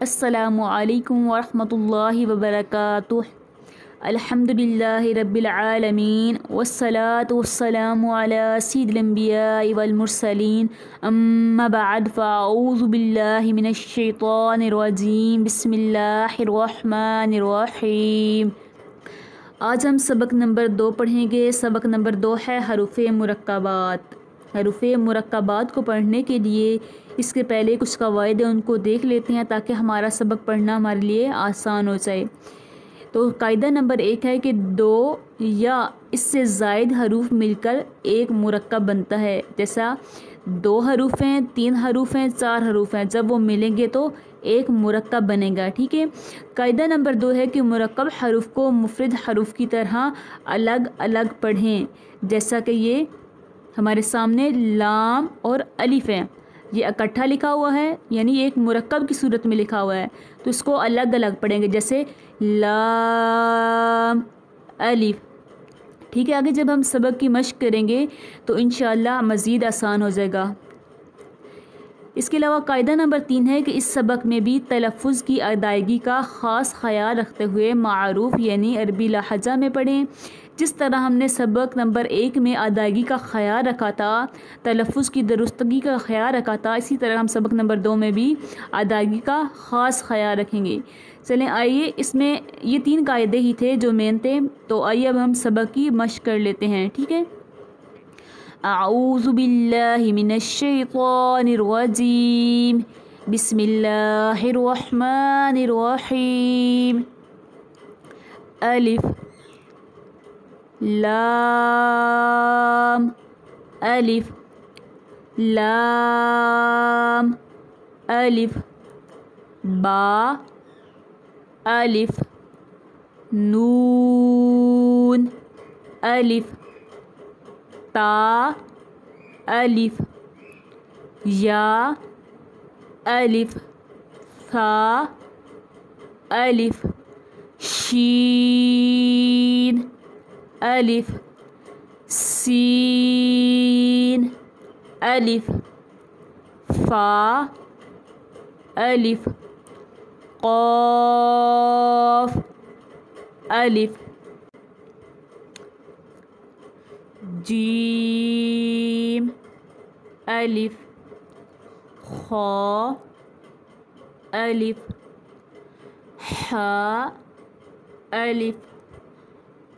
السلام علیکم ورحمۃ اللہ وبرکاتہ۔ الحمدللہ رب العالمین والصلاة والسلام علی سید الانبیاء والمرسلین، اما بعد فاعوذ باللہ من الشیطان الرجیم، بسم اللہ الرحمن الرحیم۔ آج ہم سبق نمبر 2 پڑھیں گے۔ سبق نمبر 2 ہے حروف مرکبات۔ حروف مرکبات کو پڑھنے کے لیے اس کے پہلے کچھ قواعد ہیں، ان کو دیکھ لیتے ہیں تاکہ ہمارا سبق پڑھنا ہمارے لیے آسان ہو جائے۔ تو قاعدہ نمبر 1 ہے کہ 2 یا اس سے زائد حروف مل کر ایک مرکب بنتا ہے۔ جیسا 2 حروف ہیں، 3 حروف ہیں، 4 حروف ہیں، جب وہ ملیں گے تو ایک مرکب بنے گا، ٹھیک ہے۔ قاعدہ نمبر 2 ہے کہ مرکب حروف کو مفرد حروف کی طرح الگ الگ پڑھیں۔ جیسا کہ یہ ہمارے سامنے لام اور الف ہے، یہ اکٹھا لکھا ہوا ہے، یعنی ایک مرکب کی صورت میں لکھا ہوا ہے، تو اس کو الگ الگ پڑھیں گے، جیسے لام الف، ٹھیک ہے۔ آگے جب ہم سبق کی مشق کریں گے تو انشاءاللہ مزید آسان ہو جائے گا۔ اس کے علاوہ قاعدہ نمبر 3 ہے کہ اس سبق میں بھی تلفظ کی ادائیگی کا خاص خیال رکھتے ہوئے معروف یعنی عربی لہجہ میں پڑھیں۔ جس طرح ہم نے سبق نمبر 1 میں ادائیگی کا خیال رکھا تھا، تلفظ کی درستگی کا خیال رکھا تھا، اسی طرح ہم سبق نمبر 2 میں بھی ادائیگی کا خاص خیال رکھیں گے۔ چلیں آئیے، اس میں یہ 3 قاعدے ہی تھے جو مین تھے، تو آئیے اب ہم سبق کی مشق کر لیتے ہیں، ٹھیک ہے۔ اعوذ باللہ من الشیطان الرجیم، بسم اللہ الرحمن الرحیم۔ الف لام الف لام الف با الف نون الف تا الف یا الف ثا الف شین الف سین الف فا الف قاف الف جیم الف خا الف حا الف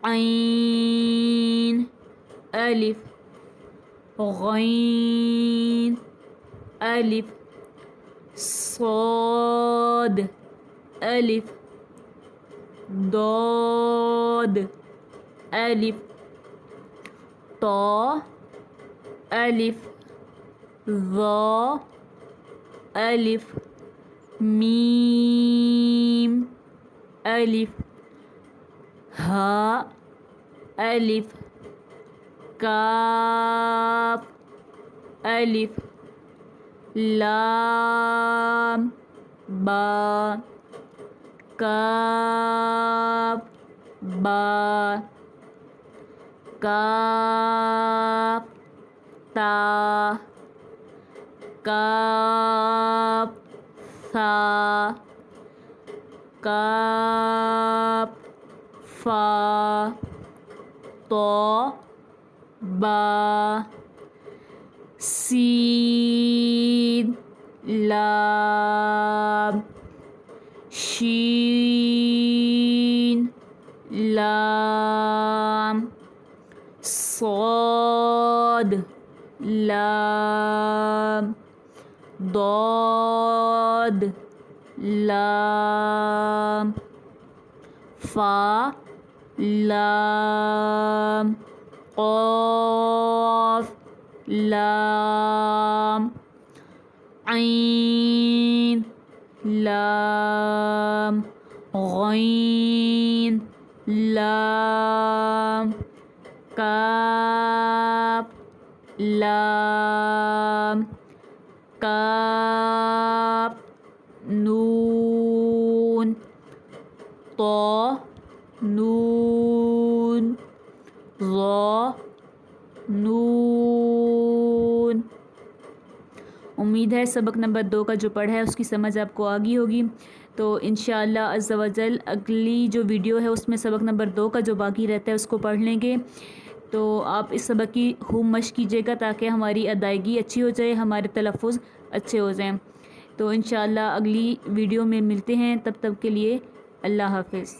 عین الف غین الف صاد الف ضاد الف طا الف ظا الف میم الف ہا الف کاف الف لام با کاف با کاف تا کاف ثا کاف فا طا با سین لام شین لام صاد لام ضاد لام فا لام قاف لام عین لام غین لام کاف لام کاف نون طا نون ظا نون امید ہے سبق نمبر 2 کا جو پڑھا ہے اس کی سمجھ آپ کو آ گئی ہوگی۔ تو انشاءاللہ عز و جل اگلی جو ویڈیو ہے اس میں سبق نمبر 2 کا جو باقی رہتا ہے اس کو پڑھ لیں گے۔ تو آپ اس سبق کی خوب مشق کیجیے گا تاکہ ہماری ادائیگی اچھی ہو جائے، ہمارے تلفظ اچھے ہو جائیں۔ تو انشاءاللہ اگلی ویڈیو میں ملتے ہیں، تب تک کے لیے اللہ حافظ۔